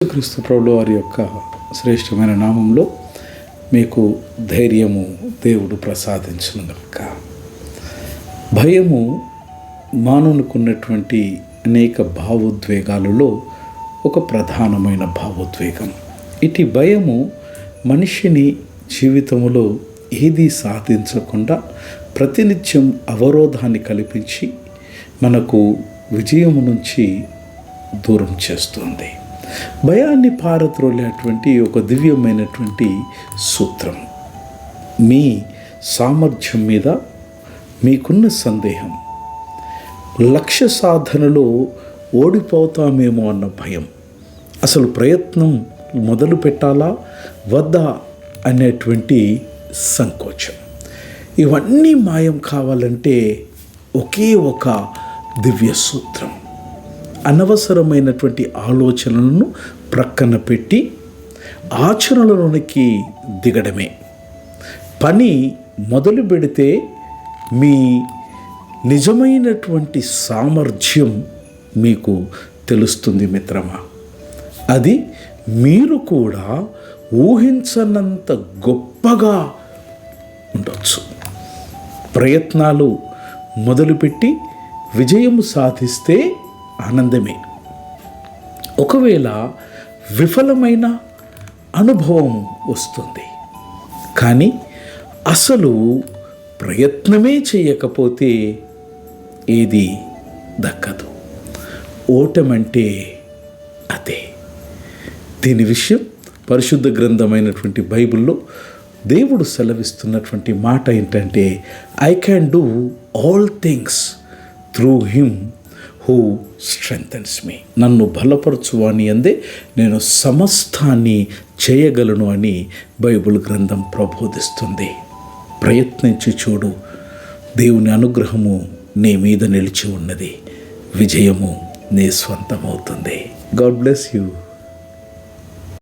క్రీస్తు ప్రభువు వారి యొక్క శ్రేష్టమైన నామంలో మీకు ధైర్యము దేవుడు ప్రసాదించును గాక. భయము మానవునికి ఉన్నటువంటి అనేక భావోద్వేగాలలో ఒక ప్రధానమైన భావోద్వేగం. ఇటు భయము మనిషిని జీవితంలో ఏదీ సాధించకుండా ప్రతినిత్యం అవరోధాన్ని కల్పించి మనకు విజయము నుంచి దూరం చేస్తుంది. భయాన్ని పారద్రోలేటువంటి ఒక దివ్యమైనటువంటి సూత్రం. మీ సామర్థ్యం మీద మీకున్న సందేహం, లక్ష్య సాధనలో ఓడిపోతామేమో అన్న భయం, అసలు ప్రయత్నం మొదలు పెట్టాలా వద్దా అనేటువంటి సంకోచం, ఇవన్నీ మాయం కావాలంటే ఒకే ఒక దివ్య సూత్రం. అనవసరమైనటువంటి ఆలోచనలను ప్రక్కన పెట్టి ఆచరణలోనికి దిగడమే. పని మొదలు పెడితే మీ నిజమైనటువంటి సామర్థ్యం మీకు తెలుస్తుంది మిత్రమా. అది మీరు కూడా ఊహించనంత గొప్పగా ఉండొచ్చు. ప్రయత్నాలు మొదలుపెట్టి విజయం సాధిస్తే ఆనందమే. ఒకవేళ విఫలమైన అనుభవం వస్తుంది, కానీ అసలు ప్రయత్నమే చేయకపోతే ఏది దక్కదు. ఓటమంటే అదే. దీని విషయం పరిశుద్ధ గ్రంథమైనటువంటి బైబిల్లో దేవుడు సెలవిస్తున్నటువంటి మాట ఏంటంటే, I can do all things through him who strengthens me. నన్ను బలపరచువాని అందే నేను సమస్తాన్ని చేయగలను అని బైబిల్ గ్రంథం ప్రబోధిస్తుంది. ప్రయత్నించి చూడు, దేవుని అనుగ్రహము నీ మీద నిలిచి ఉన్నది, విజయము నీ స్వంతమవుతుంది. God bless you.